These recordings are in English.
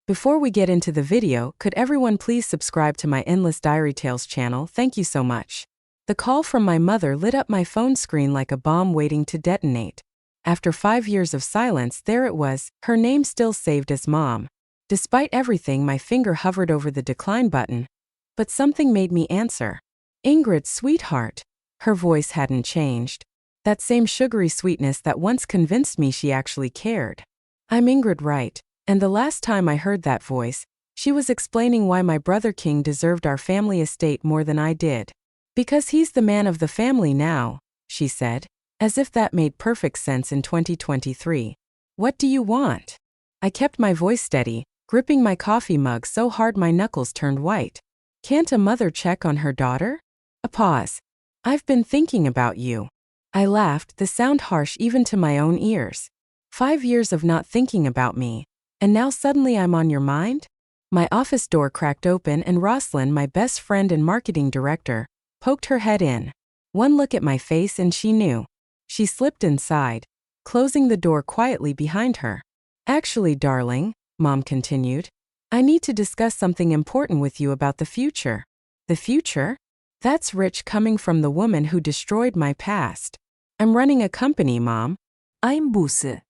Before we get into the video, could everyone please subscribe to my Endless Diary Tales channel? Thank you so much. The call from my mother lit up my phone screen like a bomb waiting to detonate. After 5 years of silence, there it was, her name still saved as Mom. Despite everything, my finger hovered over the decline button. But something made me answer. Ingrid, sweetheart. Her voice hadn't changed. That same sugary sweetness that once convinced me she actually cared. I'm Ingrid Wright. And the last time I heard that voice, she was explaining why my brother King deserved our family estate more than I did. Because he's the man of the family now, she said, as if that made perfect sense in 2023. What do you want? I kept my voice steady, gripping my coffee mug so hard my knuckles turned white. Can't a mother check on her daughter? A pause. I've been thinking about you. I laughed, the sound harsh even to my own ears. 5 years of not thinking about me. And now suddenly I'm on your mind? My office door cracked open and Rosalind, my best friend and marketing director, poked her head in. One look at my face and she knew. She slipped inside, closing the door quietly behind her. Actually, darling, Mom continued, I need to discuss something important with you about the future. The future? That's rich coming from the woman who destroyed my past. I'm running a company, Mom. I'm Busse.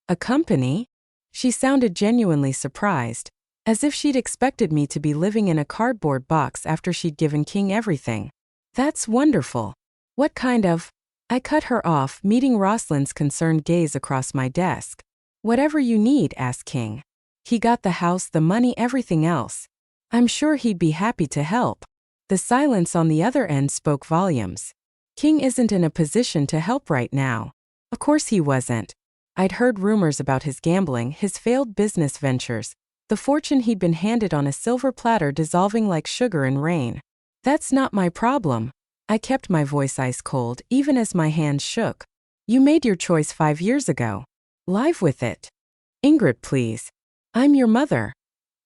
A company? She sounded genuinely surprised, as if she'd expected me to be living in a cardboard box after she'd given King everything. That's wonderful. What kind of? I cut her off, meeting Rosalind's concerned gaze across my desk. Whatever you need, asked King. He got the house, the money, everything else. I'm sure he'd be happy to help. The silence on the other end spoke volumes. King isn't in a position to help right now. Of course he wasn't. I'd heard rumors about his gambling, his failed business ventures, the fortune he'd been handed on a silver platter dissolving like sugar in rain. That's not my problem. I kept my voice ice cold, even as my hands shook. You made your choice 5 years ago. Live with it. Ingrid, please. I'm your mother.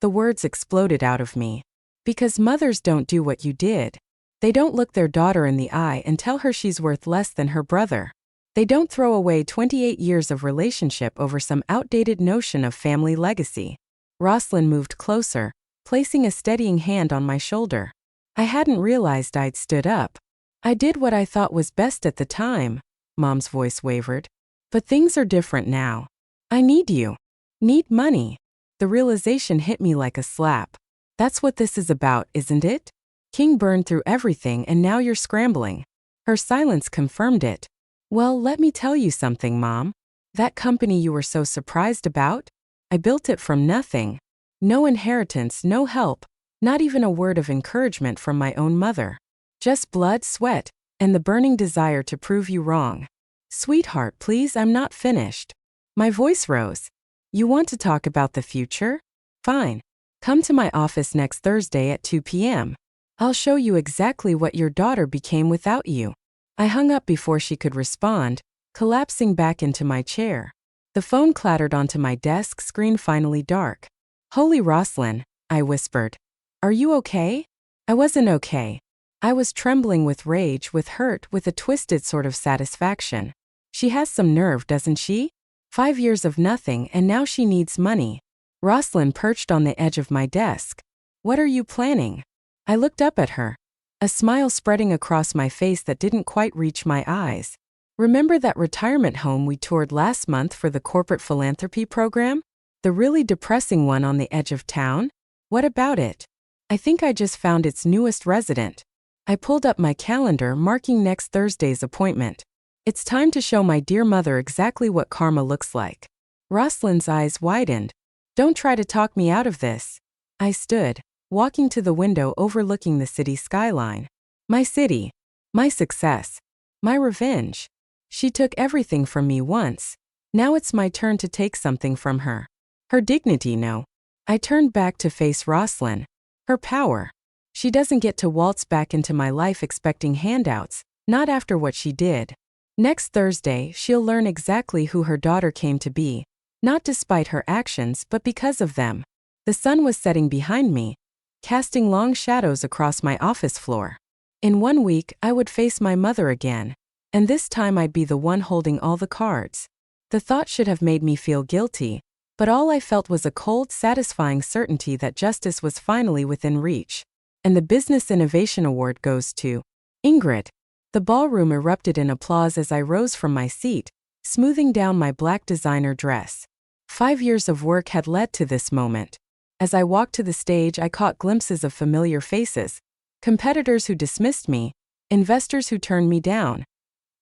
The words exploded out of me. Because mothers don't do what you did. They don't look their daughter in the eye and tell her she's worth less than her brother. They don't throw away 28 years of relationship over some outdated notion of family legacy. Rosalind moved closer, placing a steadying hand on my shoulder. I hadn't realized I'd stood up. I did what I thought was best at the time, Mom's voice wavered. But things are different now. I need you. Need money. The realization hit me like a slap. That's what this is about, isn't it? King burned through everything and now you're scrambling. Her silence confirmed it. Well, let me tell you something, Mom. That company you were so surprised about? I built it from nothing. No inheritance, no help, not even a word of encouragement from my own mother. Just blood, sweat, and the burning desire to prove you wrong. Sweetheart, please, I'm not finished. My voice rose. You want to talk about the future? Fine. Come to my office next Thursday at 2 p.m. I'll show you exactly what your daughter became without you. I hung up before she could respond, collapsing back into my chair. The phone clattered onto my desk, screen finally dark. Holy Rosalind, I whispered. Are you okay? I wasn't okay. I was trembling with rage, with hurt, with a twisted sort of satisfaction. She has some nerve, doesn't she? 5 years of nothing and now she needs money. Rosalind perched on the edge of my desk. What are you planning? I looked up at her. A smile spreading across my face that didn't quite reach my eyes. Remember that retirement home we toured last month for the corporate philanthropy program? The really depressing one on the edge of town? What about it? I think I just found its newest resident. I pulled up my calendar, marking next Thursday's appointment. It's time to show my dear mother exactly what karma looks like. Rosalind's eyes widened. Don't try to talk me out of this. I stood, walking to the window overlooking the city skyline. My city. My success. My revenge. She took everything from me once. Now it's my turn to take something from her. Her dignity, no. I turned back to face Rosalind. Her power. She doesn't get to waltz back into my life expecting handouts, not after what she did. Next Thursday, she'll learn exactly who her daughter came to be, not despite her actions but because of them. The sun was setting behind me, casting long shadows across my office floor. In 1 week, I would face my mother again, and this time I'd be the one holding all the cards. The thought should have made me feel guilty, But all I felt was a cold, satisfying certainty that justice was finally within reach. And the Business Innovation Award goes to Ingrid. The ballroom erupted in applause as I rose from my seat, smoothing down my black designer dress. 5 years of work had led to this moment. As I walked to the stage, I caught glimpses of familiar faces, competitors who dismissed me, investors who turned me down,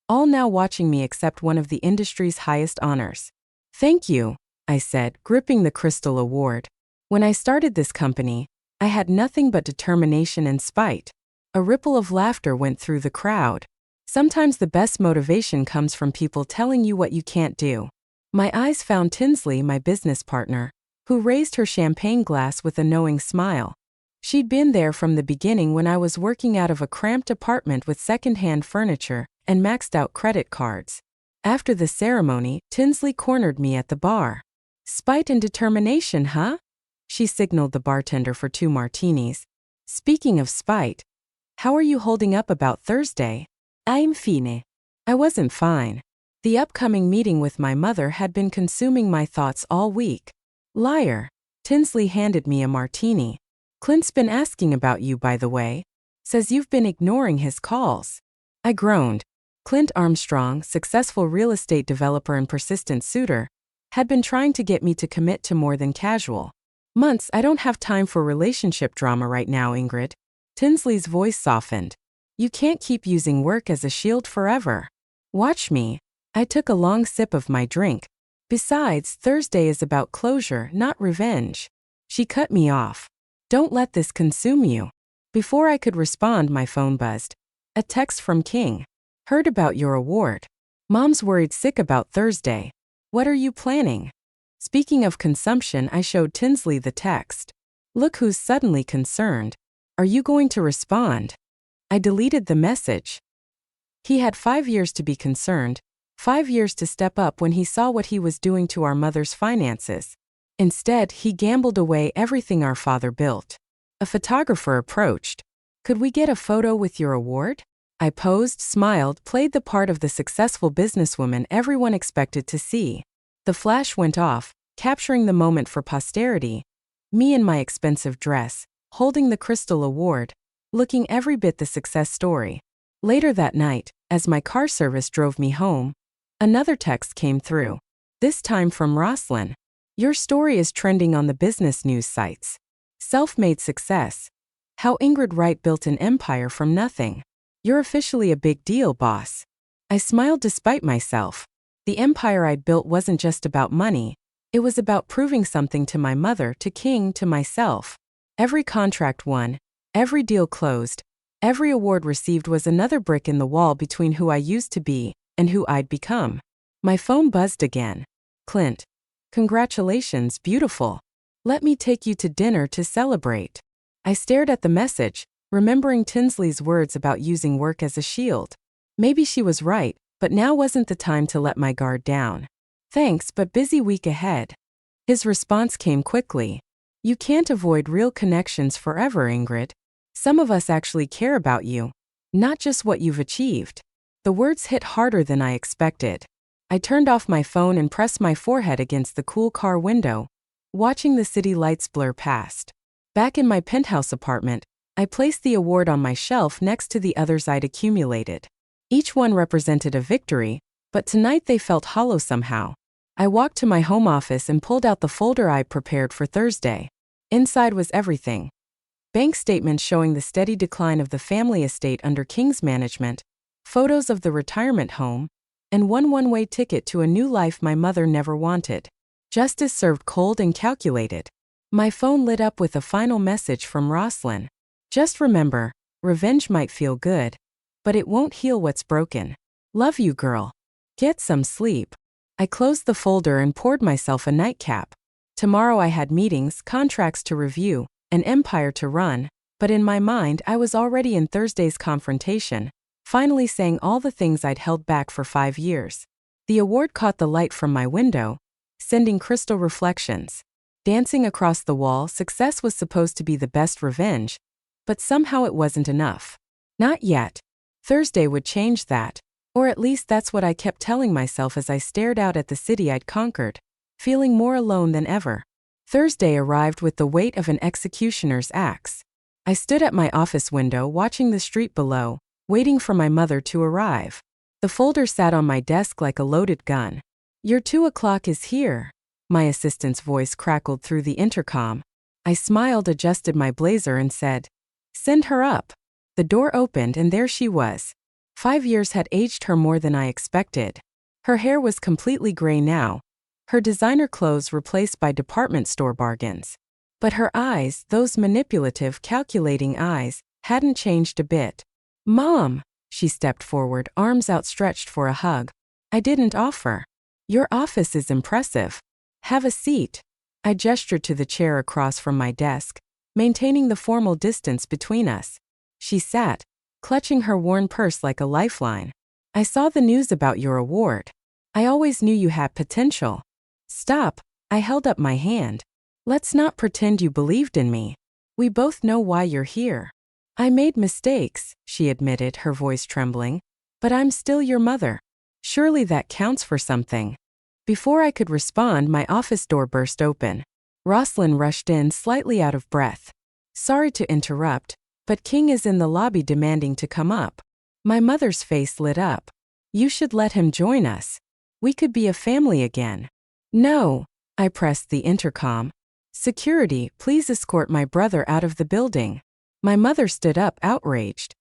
all now watching me accept one of the industry's highest honors. "Thank you," I said, gripping the crystal award. "When I started this company, I had nothing but determination and spite." A ripple of laughter went through the crowd. Sometimes the best motivation comes from people telling you what you can't do. My eyes found Tinsley, my business partner, who raised her champagne glass with a knowing smile. She'd been there from the beginning when I was working out of a cramped apartment with second-hand furniture and maxed-out credit cards. After the ceremony, Tinsley cornered me at the bar. "Spite and determination, huh?" She signaled the bartender for 2 martinis. "Speaking of spite, how are you holding up about Thursday?" "I'm fine." I wasn't fine. The upcoming meeting with my mother had been consuming my thoughts all week. "Liar." Tinsley handed me a martini. "Clint's been asking about you, by the way. Says you've been ignoring his calls." I groaned. Clint Armstrong, successful real estate developer and persistent suitor, had been trying to get me to commit to more than casual. "Months, I don't have time for relationship drama right now, Ingrid." Tinsley's voice softened. "You can't keep using work as a shield forever. Watch me." I took a long sip of my drink. "Besides, Thursday is about closure, not revenge." She cut me off. "Don't let this consume you." Before I could respond, my phone buzzed. A text from King. "Heard about your award. Mom's worried sick about Thursday. What are you planning?" Speaking of consumption, I showed Tinsley the text. "Look who's suddenly concerned. Are you going to respond?" I deleted the message. He had 5 years to be concerned, 5 years to step up when he saw what he was doing to our mother's finances. Instead, he gambled away everything our father built. A photographer approached. "Could we get a photo with your award?" I posed, smiled, played the part of the successful businesswoman everyone expected to see. The flash went off, capturing the moment for posterity. Me in my expensive dress, holding the crystal award, looking every bit the success story. Later that night, as my car service drove me home, another text came through. This time from Roslyn. "Your story is trending on the business news sites. Self-made success. How Ingrid Wright built an empire from nothing. You're officially a big deal, boss." I smiled despite myself. The empire I'd built wasn't just about money. It was about proving something to my mother, to King, to myself. Every contract won, every deal closed, every award received was another brick in the wall between who I used to be and who I'd become. My phone buzzed again. "Clint. Congratulations, beautiful. Let me take you to dinner to celebrate." I stared at the message, remembering Tinsley's words about using work as a shield. Maybe she was right, but now wasn't the time to let my guard down. "Thanks, but busy week ahead." His response came quickly. "You can't avoid real connections forever, Ingrid. Some of us actually care about you, not just what you've achieved." The words hit harder than I expected. I turned off my phone and pressed my forehead against the cool car window, watching the city lights blur past. Back in my penthouse apartment, I placed the award on my shelf next to the others I'd accumulated. Each one represented a victory, but tonight they felt hollow somehow. I walked to my home office and pulled out the folder I prepared for Thursday. Inside was everything. Bank statements showing the steady decline of the family estate under King's management, photos of the retirement home, and one-way ticket to a new life my mother never wanted. Justice served cold and calculated. My phone lit up with a final message from Roslyn. "Just remember, revenge might feel good, but it won't heal what's broken. Love you, girl. Get some sleep." I closed the folder and poured myself a nightcap. Tomorrow I had meetings, contracts to review, an empire to run, but in my mind I was already in Thursday's confrontation, finally saying all the things I'd held back for 5 years. The award caught the light from my window, sending crystal reflections. Dancing across the wall, success was supposed to be the best revenge, but somehow it wasn't enough. Not yet. Thursday would change that, or at least that's what I kept telling myself as I stared out at the city I'd conquered. feeling more alone than ever. Thursday arrived with the weight of an executioner's axe. I stood at my office window watching the street below, waiting for my mother to arrive. The folder sat on my desk like a loaded gun. "Your 2 o'clock is here," my assistant's voice crackled through the intercom. I smiled, adjusted my blazer, and said, "Send her up." The door opened and there she was. 5 years had aged her more than I expected. Her hair was completely gray now, her designer clothes replaced by department store bargains. But her eyes, those manipulative, calculating eyes, hadn't changed a bit. "Mom!" She stepped forward, arms outstretched for a hug. I didn't offer. "Your office is impressive. Have a seat." I gestured to the chair across from my desk, maintaining the formal distance between us. She sat, clutching her worn purse like a lifeline. "I saw the news about your award. I always knew you had potential." "Stop," I held up my hand. "Let's not pretend you believed in me. We both know why you're here." "I made mistakes," she admitted, her voice trembling. "But I'm still your mother. Surely that counts for something." Before I could respond, my office door burst open. Rosalind rushed in, slightly out of breath. "Sorry to interrupt, but King is in the lobby demanding to come up." My mother's face lit up. "You should let him join us. We could be a family again." "No," I pressed the intercom. "Security, please escort my brother out of the building." My mother stood up, outraged.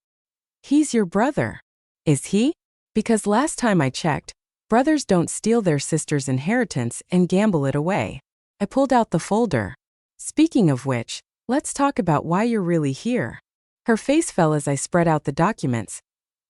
"He's your brother." "Is he? Because last time I checked, brothers don't steal their sister's inheritance and gamble it away." I pulled out the folder. "Speaking of which, let's talk about why you're really here." Her face fell as I spread out the documents.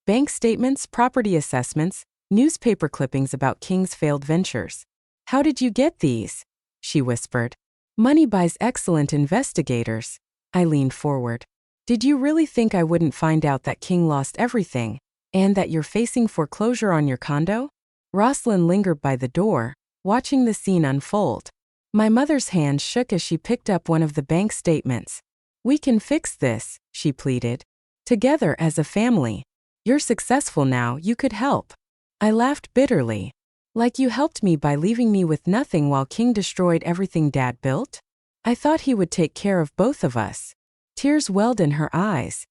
Bank statements, property assessments, newspaper clippings about King's failed ventures. "How did you get these?" she whispered. "Money buys excellent investigators." I leaned forward. "Did you really think I wouldn't find out that King lost everything, and that you're facing foreclosure on your condo?" Rosalind lingered by the door, watching the scene unfold. My mother's hand shook as she picked up one of the bank statements. "We can fix this," she pleaded. "Together as a family. You're successful now, you could help." I laughed bitterly. "Like you helped me by leaving me with nothing while King destroyed everything Dad built? I thought he would take care of both of us." Tears welled in her eyes.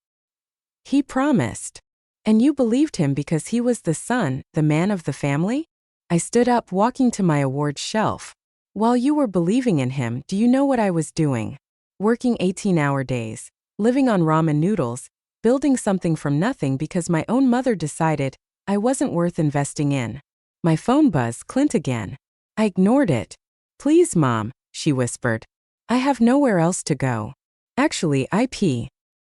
"He promised. And you believed him because he was the son, the man of the family?" I stood up, walking to my awards shelf. "While you were believing in him, do you know what I was doing? Working 18-hour days, living on ramen noodles, building something from nothing because my own mother decided I wasn't worth investing in." My phone buzzed. Clint again. I ignored it. "Please, Mom," she whispered. "I have nowhere else to go. Actually,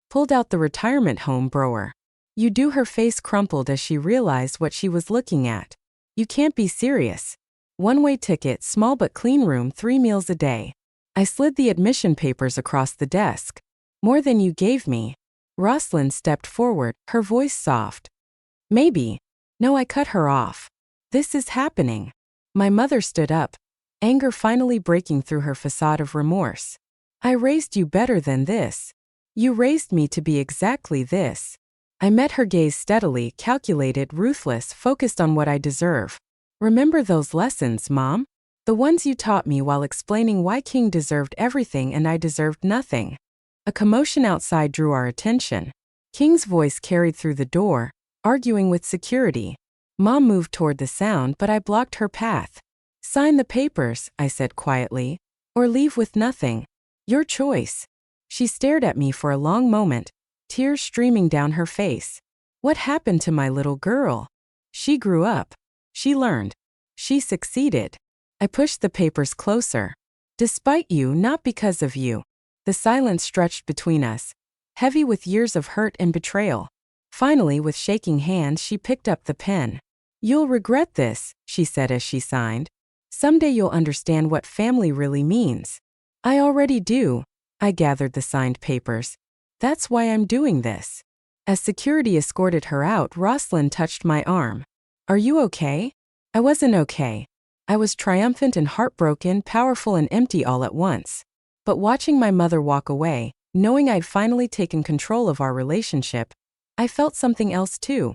pulled out the retirement home brower. "You do." Her face crumpled as she realized what she was looking at. "You can't be serious. One-way ticket, small but clean room, 3 meals a day." I slid the admission papers across the desk. "More than you gave me." Rosalind stepped forward, her voice soft. "Maybe." "No," I cut her off. "This is happening." My mother stood up, anger finally breaking through her facade of remorse. "I raised you better than this. You raised me to be exactly this." I met her gaze steadily, calculated, ruthless, focused on what I deserve. "Remember those lessons, Mom? The ones you taught me while explaining why King deserved everything and I deserved nothing." A commotion outside drew our attention. King's voice carried through the door, arguing with security. Mom moved toward the sound, but I blocked her path. "Sign the papers," I said quietly, "or leave with nothing. Your choice." She stared at me for a long moment, tears streaming down her face. "What happened to my little girl? She grew up. She learned. She succeeded." I pushed the papers closer. "Despite you, not because of you." The silence stretched between us, heavy with years of hurt and betrayal. Finally, with shaking hands, she picked up the pen. "You'll regret this," she said as she signed. "Someday you'll understand what family really means." "I already do." I gathered the signed papers. "That's why I'm doing this." As security escorted her out, Rosalind touched my arm. "Are you okay?" I wasn't okay. I was triumphant and heartbroken, powerful and empty all at once. But watching my mother walk away, knowing I'd finally taken control of our relationship, I felt something else too.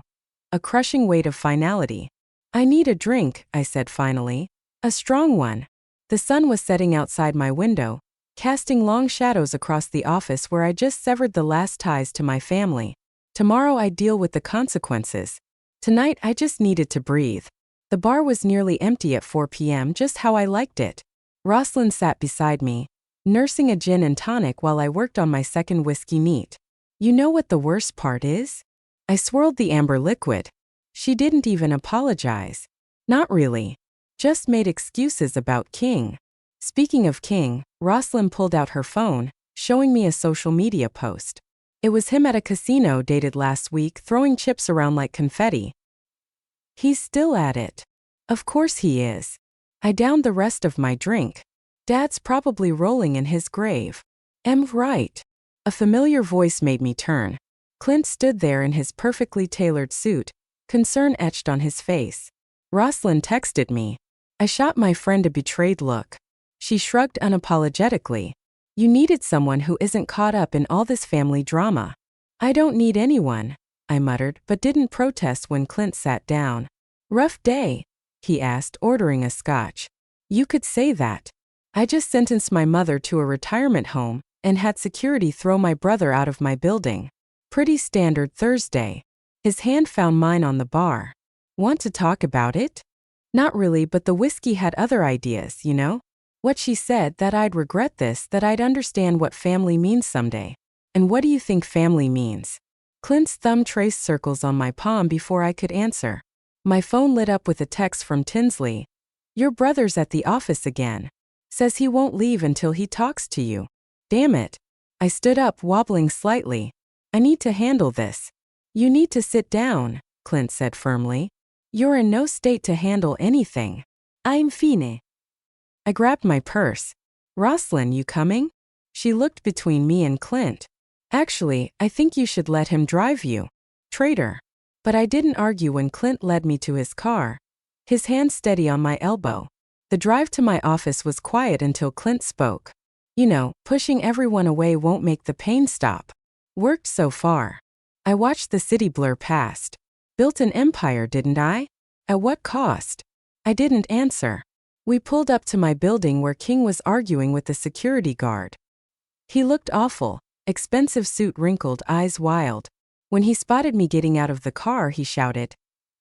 A crushing weight of finality. "I need a drink," I said finally. "A strong one." The The sun was setting outside my window, casting long shadows across the office where I just severed the last ties to my family. Tomorrow I'd deal with the consequences. Tonight I just needed to breathe. The bar was nearly empty at 4 p.m., just how I liked it. Rosalind sat beside me, nursing a gin and tonic while I worked on my second whiskey neat. You know what the worst part is? I swirled the amber liquid. She didn't even apologize. Not really. Just made excuses about King. Speaking of King, Rosalind pulled out her phone, showing me a social media post. It was him at a casino dated last week, throwing chips around like confetti. He's still at it. Of course he is. I downed the rest of my drink. Dad's probably rolling in his grave. Right. A familiar voice made me turn. Clint stood there in his perfectly tailored suit, concern etched on his face. Rosalind texted me. I shot my friend a betrayed look. She shrugged unapologetically. You needed someone who isn't caught up in all this family drama. I don't need anyone, I muttered, but didn't protest when Clint sat down. Rough day? He asked, ordering a scotch. You could say that. I just sentenced my mother to a retirement home and had security throw my brother out of my building. Pretty standard Thursday. His hand found mine on the bar. Want to talk about it? Not really, but the whiskey had other ideas, you know? What she said, that I'd regret this, that I'd understand what family means someday. And what do you think family means? Clint's thumb traced circles on my palm before I could answer. My phone lit up with a text from Tinsley. Your brother's at the office again. Says he won't leave until he talks to you. Damn it. I stood up, wobbling slightly. I need to handle this. You need to sit down, Clint said firmly. You're in no state to handle anything. I'm fine. I grabbed my purse. Rosalind, you coming? She looked between me and Clint. Actually, I think you should let him drive you. Traitor. But I didn't argue when Clint led me to his car. His hand steady on my elbow. The drive to my office was quiet until Clint spoke. You know, pushing everyone away won't make the pain stop. Worked so far. I watched the city blur past. Built an empire, didn't I? At what cost? I didn't answer. We pulled up to my building where King was arguing with the security guard. He looked awful, expensive suit wrinkled, eyes wild. When he spotted me getting out of the car, he shouted,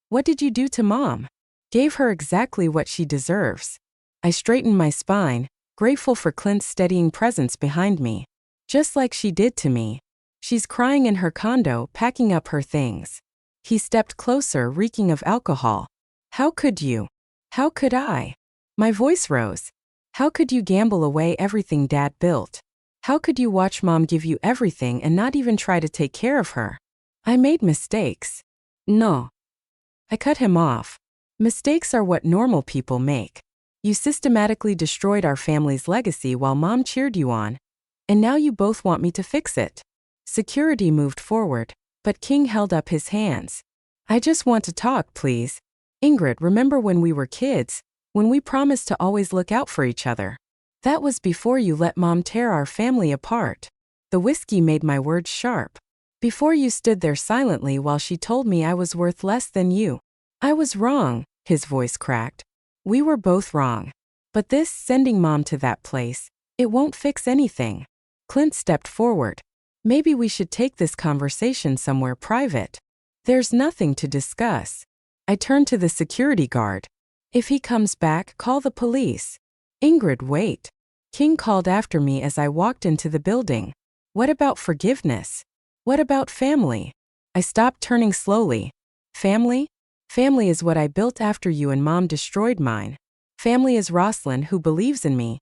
"What did you do to Mom?" Gave her exactly what she deserves. I straightened my spine, grateful for Clint's steadying presence behind me. Just like she did to me. She's crying in her condo, packing up her things. He stepped closer, reeking of alcohol. How could you? How could I? My voice rose. How could you gamble away everything Dad built? How could you watch Mom give you everything and not even try to take care of her? I made mistakes. No. I cut him off. Mistakes are what normal people make. You systematically destroyed our family's legacy while Mom cheered you on. And now you both want me to fix it. Security moved forward, but King held up his hands. I just want to talk, please. Ingrid, remember when we were kids, when we promised to always look out for each other? That was before you let Mom tear our family apart. The whiskey made my words sharp. Before you stood there silently while she told me I was worth less than you. I was wrong, his voice cracked. We were both wrong. But this, sending Mom to that place, it won't fix anything. Clint stepped forward. Maybe we should take this conversation somewhere private. There's nothing to discuss. I turned to the security guard. If he comes back, call the police. Ingrid, wait. King called after me as I walked into the building. What about forgiveness? What about family? I stopped, turning slowly. Family? Family is what I built after you and Mom destroyed mine. Family is Rosalind, who believes in me.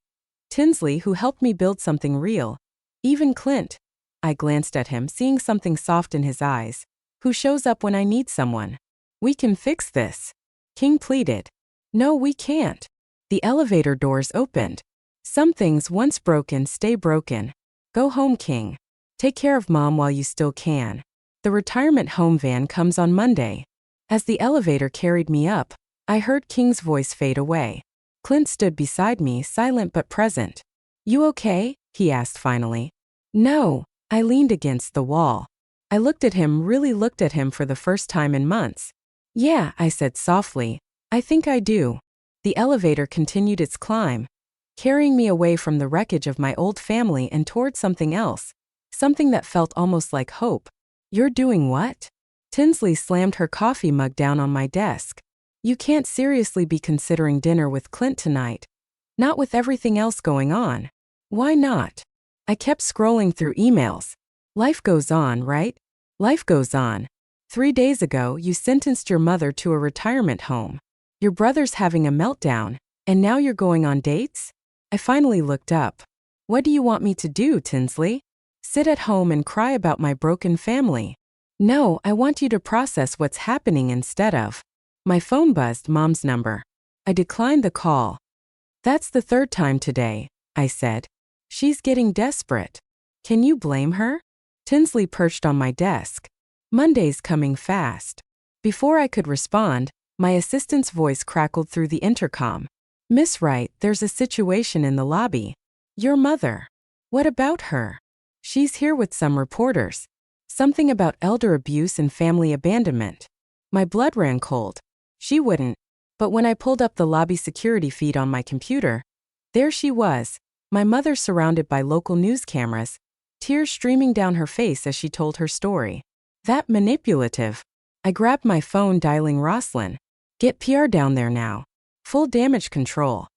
Tinsley, who helped me build something real. Even Clint. I glanced at him, seeing something soft in his eyes. Who shows up when I need someone. We can fix this. King pleaded. No, we can't. The elevator doors opened. Some things once broken stay broken. Go home, King. Take care of Mom while you still can. The retirement home van comes on Monday. As the elevator carried me up, I heard King's voice fade away. Clint stood beside me, silent but present. You okay? He asked finally. No. I leaned against the wall. I looked at him, really looked at him for the first time in months. Yeah, I said softly. I think I do. The elevator continued its climb. carrying me away from the wreckage of my old family and toward something else, something that felt almost like hope. You're doing what? Tinsley slammed her coffee mug down on my desk. You can't seriously be considering dinner with Clint tonight. Not with everything else going on. Why not? I kept scrolling through emails. Life goes on, right? Life goes on. 3 days ago, you sentenced your mother to a retirement home. Your brother's having a meltdown, and now you're going on dates? I finally looked up. What do you want me to do, Tinsley? Sit at home and cry about my broken family? No, I want you to process what's happening instead of. My phone buzzed Mom's number. I declined the call. That's the 3rd time today, I said. She's getting desperate. Can you blame her? Tinsley perched on my desk. Monday's coming fast. Before I could respond, my assistant's voice crackled through the intercom. Miss Wright, there's a situation in the lobby. Your mother. What about her? She's here with some reporters. Something about elder abuse and family abandonment. My blood ran cold. She wouldn't. But when I pulled up the lobby security feed on my computer, there she was, my mother surrounded by local news cameras, tears streaming down her face as she told her story. That manipulative. I grabbed my phone, dialing Roslyn. Get PR down there now. Full damage control.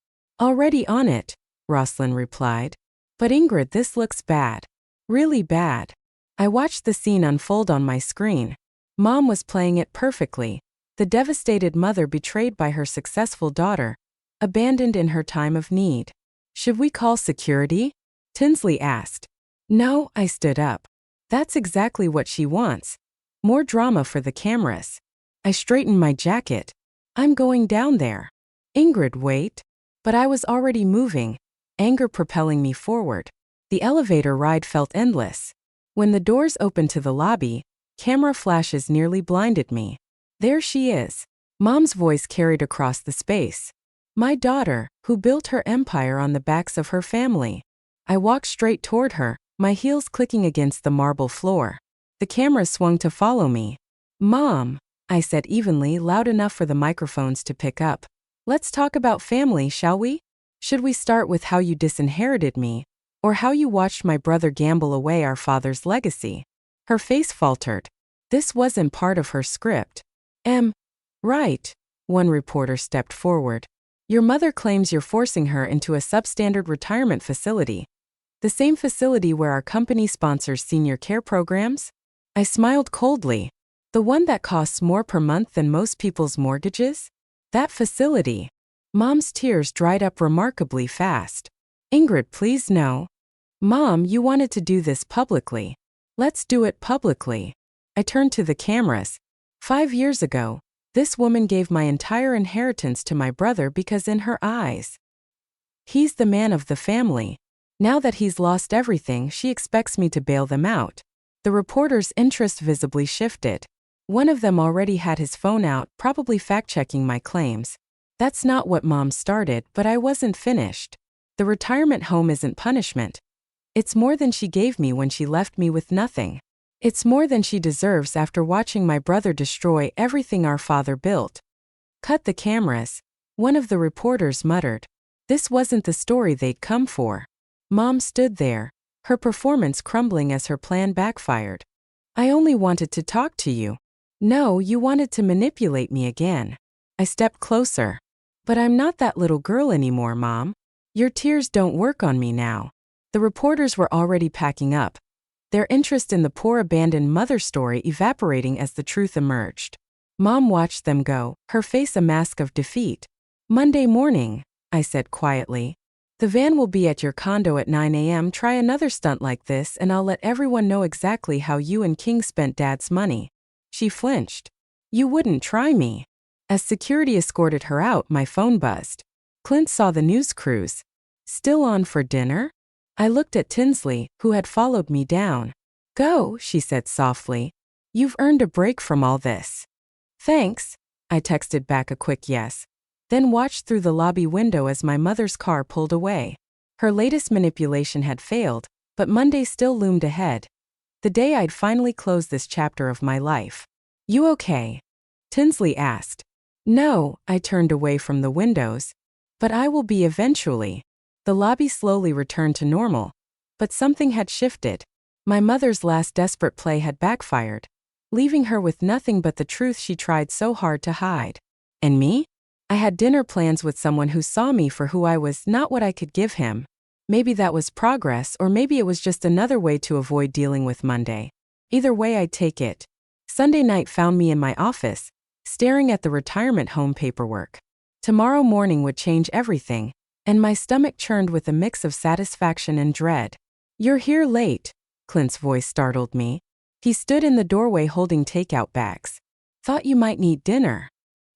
Already on it, Roslyn replied. But Ingrid, this looks bad. Really bad. I watched the scene unfold on my screen. Mom was playing it perfectly. The devastated mother betrayed by her successful daughter, abandoned in her time of need. Should we call security? Tinsley asked. No, I stood up. That's exactly what she wants. More drama for the cameras. I straightened my jacket. I'm going down there. Ingrid, wait. But I was already moving, anger propelling me forward. The elevator ride felt endless. When the doors opened to the lobby, camera flashes nearly blinded me. There she is. Mom's voice carried across the space. My daughter, who built her empire on the backs of her family. I walked straight toward her, my heels clicking against the marble floor. The camera swung to follow me. Mom, I said evenly, loud enough for the microphones to pick up. Let's talk about family, shall we? Should we start with how you disinherited me, or how you watched my brother gamble away our father's legacy? Her face faltered. This wasn't part of her script. Right. One reporter stepped forward. Your mother claims you're forcing her into a substandard retirement facility. The same facility where our company sponsors senior care programs? I smiled coldly. The one that costs more per month than most people's mortgages? That facility. Mom's tears dried up remarkably fast. Ingrid, please no. Mom, you wanted to do this publicly. Let's do it publicly. I turned to the cameras. 5 years ago, this woman gave my entire inheritance to my brother because in her eyes, he's the man of the family. Now that he's lost everything, she expects me to bail them out. The reporter's interest visibly shifted. One of them already had his phone out, probably fact-checking my claims. That's not what Mom started, but I wasn't finished. The retirement home isn't punishment. It's more than she gave me when she left me with nothing. It's more than she deserves after watching my brother destroy everything our father built. Cut the cameras, one of the reporters muttered. This wasn't the story they'd come for. Mom stood there, her performance crumbling as her plan backfired. I only wanted to talk to you. No, you wanted to manipulate me again. I stepped closer. But I'm not that little girl anymore, Mom. Your tears don't work on me now. The reporters were already packing up, their interest in the poor abandoned mother story evaporating as the truth emerged. Mom watched them go, her face a mask of defeat. Monday morning, I said quietly. The van will be at your condo at 9 a.m. Try another stunt like this and I'll let everyone know exactly how you and King spent Dad's money. She flinched. You wouldn't try me. As security escorted her out, my phone buzzed. Clint saw the news crews. Still on for dinner? I looked at Tinsley, who had followed me down. Go, she said softly. You've earned a break from all this. Thanks. I texted back a quick yes. Then watched through the lobby window as my mother's car pulled away. Her latest manipulation had failed, but Monday still loomed ahead. The day I'd finally close this chapter of my life. You okay? Tinsley asked. No, I turned away from the windows. But I will be eventually. The lobby slowly returned to normal. But something had shifted. My mother's last desperate play had backfired, leaving her with nothing but the truth she tried so hard to hide. And me? I had dinner plans with someone who saw me for who I was, not what I could give him. Maybe that was progress, or maybe it was just another way to avoid dealing with Monday. Either way, I'd take it. Sunday night found me in my office, staring at the retirement home paperwork. Tomorrow morning would change everything, and my stomach churned with a mix of satisfaction and dread. "You're here late," Clint's voice startled me. He stood in the doorway holding takeout bags. "Thought you might need dinner.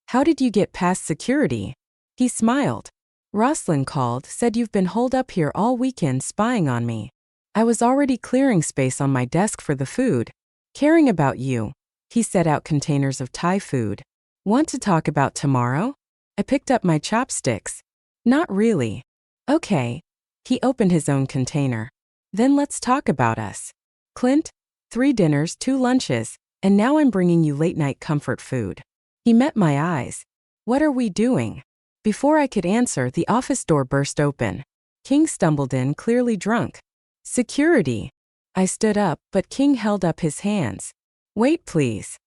How did you get past security?" He smiled. "Rosalind called, said you've been holed up here all weekend spying on me. I was already clearing space on my desk for the food. Caring about you." He set out containers of Thai food. "Want to talk about tomorrow?" I picked up my chopsticks. "Not really." "Okay." He opened his own container. "Then let's talk about us. Clint, 3 dinners, 2 lunches, and now I'm bringing you late-night comfort food." He met my eyes. "What are we doing?" Before I could answer, the office door burst open. King stumbled in, clearly drunk. "Security." I stood up, but King held up his hands. "Wait, please."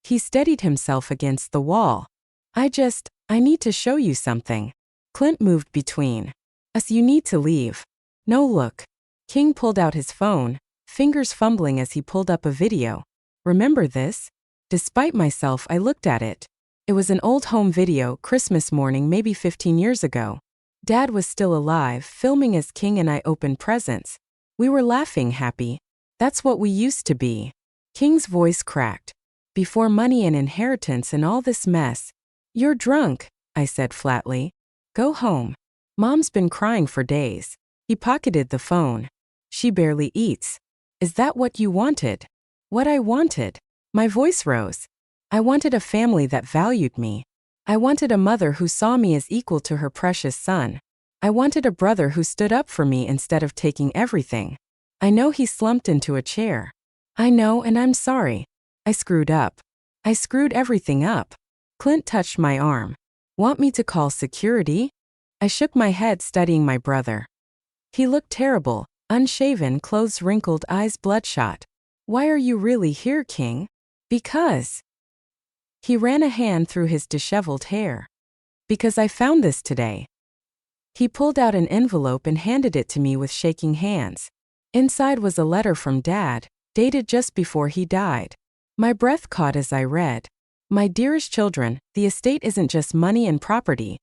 He steadied himself against the wall. I need to show you something." Clint moved between us. "You need to leave." "No, look." King pulled out his phone, fingers fumbling as he pulled up a video. "Remember this?" Despite myself, I looked at it. It was an old home video, Christmas morning, maybe 15 years ago. Dad was still alive, filming as King and I opened presents. We were laughing, happy. That's what we used to be. King's voice cracked. "Before money and inheritance and all this mess." "You're drunk," I said flatly. "Go home. Mom's been crying for days." He pocketed the phone. "She barely eats." "Is that what you wanted?" "What I wanted?" My voice rose. I wanted a family that valued me. I wanted a mother who saw me as equal to her precious son. I wanted a brother who stood up for me instead of taking everything. I know. He slumped into a chair. "I know, and I'm sorry. I screwed up. I screwed everything up." Clint touched my arm. "Want me to call security?" I shook my head, studying my brother. He looked terrible, unshaven, clothes wrinkled, eyes bloodshot. "Why are you really here, King?" "Because." He ran a hand through his disheveled hair. "Because I found this today." He pulled out an envelope and handed it to me with shaking hands. Inside was a letter from Dad, dated just before he died. My breath caught as I read. "My dearest children, the estate isn't just money and property.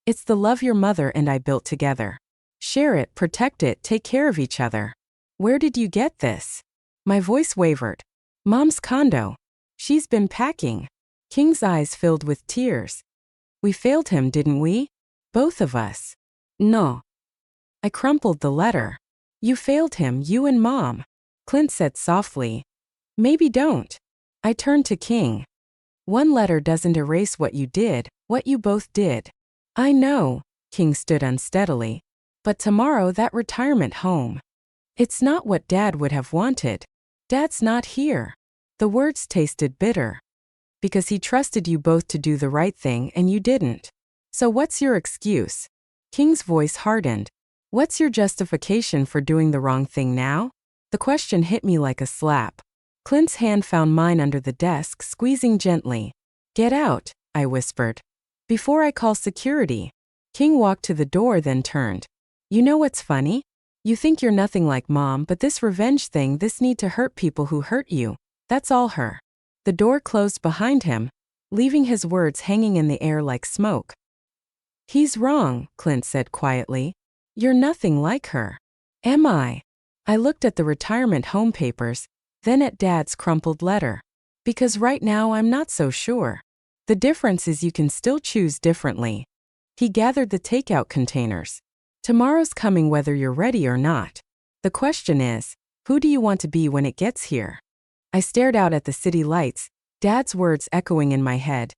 It's the love your mother and I built together. Share it, protect it, take care of each other." "Where did you get this?" My voice wavered. "Mom's condo. She's been packing." King's eyes filled with tears. "We failed him, didn't we? Both of us." "No." I crumpled the letter. "You failed him, you and Mom," Clint said softly. "Maybe don't." I turned to King. "One letter doesn't erase what you did, what you both did." "I know," King stood unsteadily. "But tomorrow, that retirement home. It's not what Dad would have wanted. Dad's not here." The words tasted bitter. "Because he trusted you both to do the right thing and you didn't. So what's your excuse?" King's voice hardened. "What's your justification for doing the wrong thing now?" The question hit me like a slap. Clint's hand found mine under the desk, squeezing gently. "Get out," I whispered. "Before I call security." King walked to the door, then turned. "You know what's funny? You think you're nothing like Mom, but this revenge thing, this need to hurt people who hurt you, that's all her." The door closed behind him, leaving his words hanging in the air like smoke. "He's wrong," Clint said quietly. "You're nothing like her." "Am I?" I looked at the retirement home papers, then at Dad's crumpled letter. "Because right now I'm not so sure. The difference is you can still choose differently." He gathered the takeout containers. "Tomorrow's coming whether you're ready or not. The question is, who do you want to be when it gets here?" I stared out at the city lights, Dad's words echoing in my head.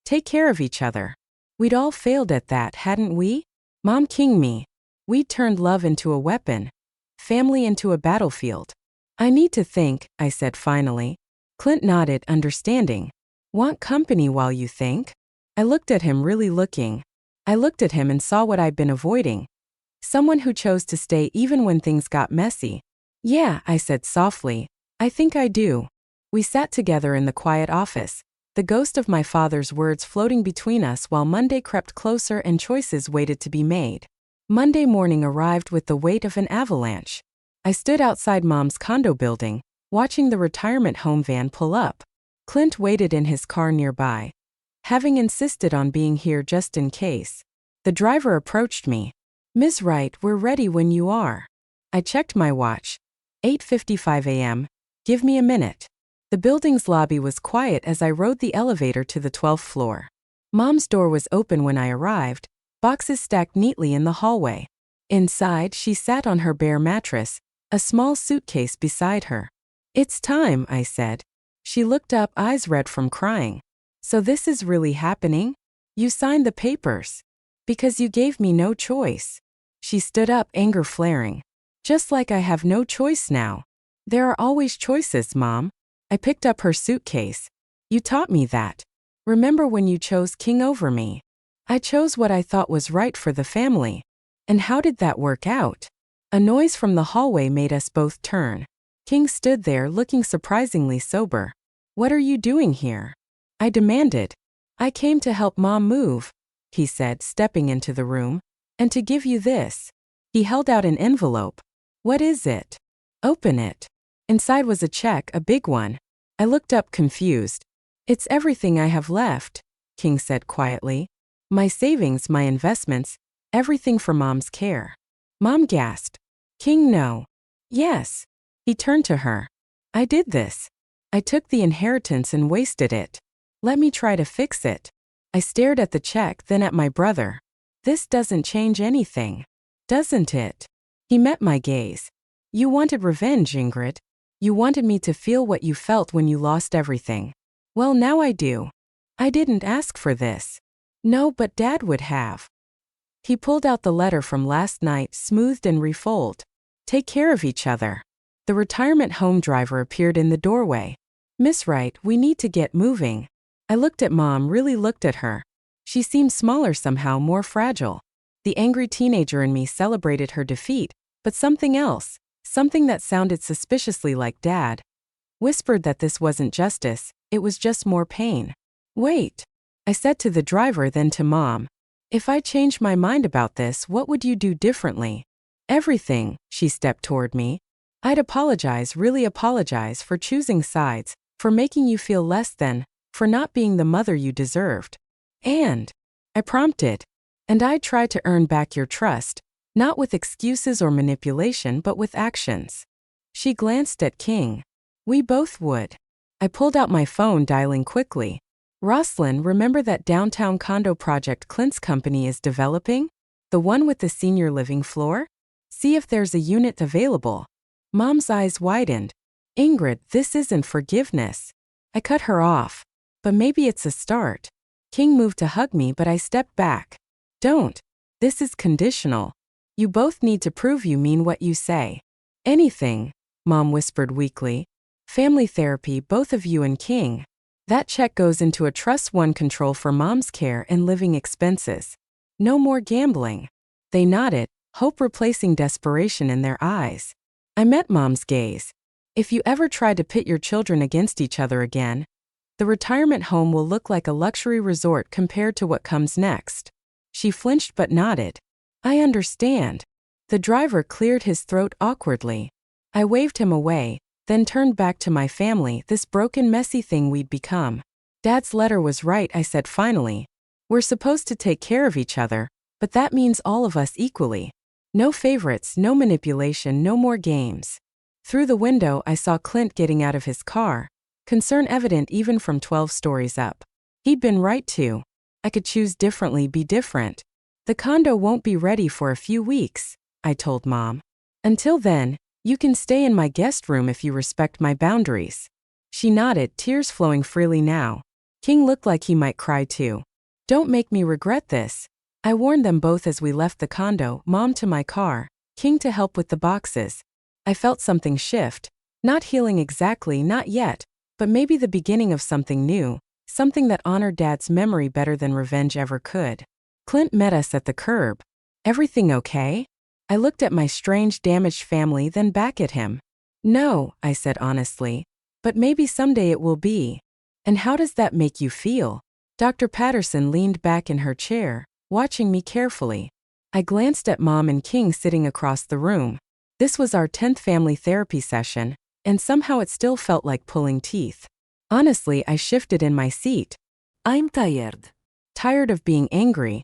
"Take care of each other." We'd all failed at that, hadn't we? Mom, King, me. We'd turned love into a weapon, family into a battlefield. "I need to think," I said finally. Clint nodded, understanding. "Want company while you think?" I looked at him, really looking. I looked at him and saw what I'd been avoiding. Someone who chose to stay even when things got messy. Yeah, I said softly. I think I do. We sat together in the quiet office, the ghost of my father's words floating between us while Monday crept closer and choices waited to be made. Monday morning arrived with the weight of an avalanche. I stood outside Mom's condo building, watching the retirement home van pull up. Clint waited in his car nearby, having insisted on being here just in case. The driver approached me. Ms. Wright, we're ready when you are. I checked my watch. 8:55 a.m. Give me a minute. The building's lobby was quiet as I rode the elevator to the 12th floor. Mom's door was open when I arrived, boxes stacked neatly in the hallway. Inside, she sat on her bare mattress, a small suitcase beside her. It's time, I said. She looked up, eyes red from crying. So this is really happening? You signed the papers. Because you gave me no choice. She stood up, anger flaring. Just like I have no choice now. There are always choices, Mom. I picked up her suitcase. You taught me that. Remember when you chose King over me? I chose what I thought was right for the family. And how did that work out? A noise from the hallway made us both turn. King stood there looking surprisingly sober. What are you doing here? I demanded. I came to help Mom move, he said, stepping into the room. And to give you this. He held out an envelope. What is it? Open it. Inside was a check, a big one. I looked up confused. It's everything I have left, King said quietly. My savings, my investments, everything for Mom's care. Mom gasped. King, no. Yes. He turned to her. I did this. I took the inheritance and wasted it. Let me try to fix it. I stared at the check, then at my brother. This doesn't change anything. Doesn't it? He met my gaze. You wanted revenge, Ingrid. You wanted me to feel what you felt when you lost everything. Well, now I do. I didn't ask for this. No, but Dad would have. He pulled out the letter from last night, smoothed and refolded. Take care of each other. The retirement home driver appeared in the doorway. Miss Wright, we need to get moving. I looked at Mom, really looked at her. She seemed smaller somehow, more fragile. The angry teenager in me celebrated her defeat, but something else, something that sounded suspiciously like Dad, whispered that this wasn't justice, it was just more pain. Wait, I said to the driver, then to Mom. If I changed my mind about this, what would you do differently? Everything, she stepped toward me. I'd apologize, really apologize for choosing sides, for making you feel less than, for not being the mother you deserved. And, I prompted, and I'd try to earn back your trust, not with excuses or manipulation but with actions. She glanced at King. We both would. I pulled out my phone, dialing quickly. Rosalind, remember that downtown condo project Clint's company is developing? The one with the senior living floor? See if there's a unit available. Mom's eyes widened. Ingrid, this isn't forgiveness. I cut her off. But maybe it's a start. King moved to hug me, but I stepped back. Don't. This is conditional. You both need to prove you mean what you say. Anything, Mom whispered weakly. Family therapy, both of you and King. That check goes into a trust fund control for Mom's care and living expenses. No more gambling. They nodded, hope replacing desperation in their eyes. I met Mom's gaze. If you ever try to pit your children against each other again, the retirement home will look like a luxury resort compared to what comes next. She flinched but nodded. I understand. The driver cleared his throat awkwardly. I waved him away, then turned back to my family, this broken, messy thing we'd become. Dad's letter was right, I said finally. We're supposed to take care of each other, but that means all of us equally. No favorites, no manipulation, no more games. Through the window, I saw Clint getting out of his car, concern evident even from 12 stories up. He'd been right too. I could choose differently, be different. The condo won't be ready for a few weeks, I told Mom. Until then, you can stay in my guest room if you respect my boundaries. She nodded, tears flowing freely now. King looked like he might cry too. Don't make me regret this. I warned them both as we left the condo, Mom to my car, King to help with the boxes. I felt something shift. Not healing exactly, not yet, but maybe the beginning of something new, something that honored Dad's memory better than revenge ever could. Clint met us at the curb. Everything okay? I looked at my strange, damaged family, then back at him. No, I said honestly. But maybe someday it will be. And how does that make you feel? Dr. Patterson leaned back in her chair, watching me carefully. I glanced at Mom and King sitting across the room. This was our 10th family therapy session, and somehow it still felt like pulling teeth. Honestly, I shifted in my seat. I'm tired. Tired of being angry.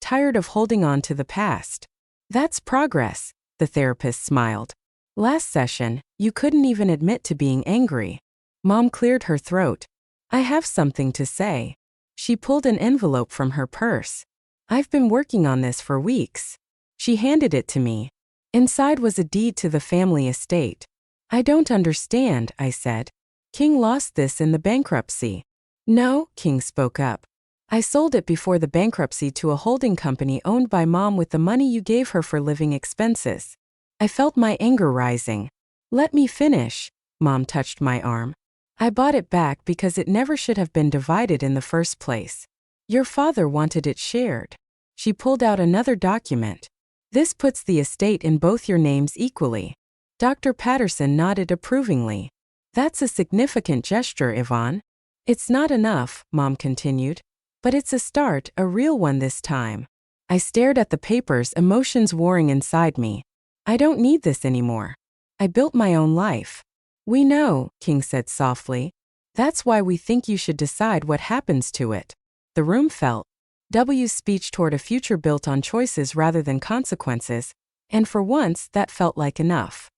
Tired of holding on to the past. That's progress, the therapist smiled. Last session, you couldn't even admit to being angry. Mom cleared her throat. I have something to say. She pulled an envelope from her purse. I've been working on this for weeks. She handed it to me. Inside was a deed to the family estate. I don't understand, I said. King lost this in the bankruptcy. No, King spoke up. I sold it before the bankruptcy to a holding company owned by Mom with the money you gave her for living expenses. I felt my anger rising. Let me finish. Mom touched my arm. I bought it back because it never should have been divided in the first place. Your father wanted it shared. She pulled out another document. This puts the estate in both your names equally. Dr. Patterson nodded approvingly. That's a significant gesture, Yvonne. It's not enough, Mom continued. But it's a start, a real one this time. I stared at the papers, emotions warring inside me. I don't need this anymore. I built my own life. We know, King said softly. That's why we think you should decide what happens to it. The room felt. W's speech toward a future built on choices rather than consequences, and for once that felt like enough.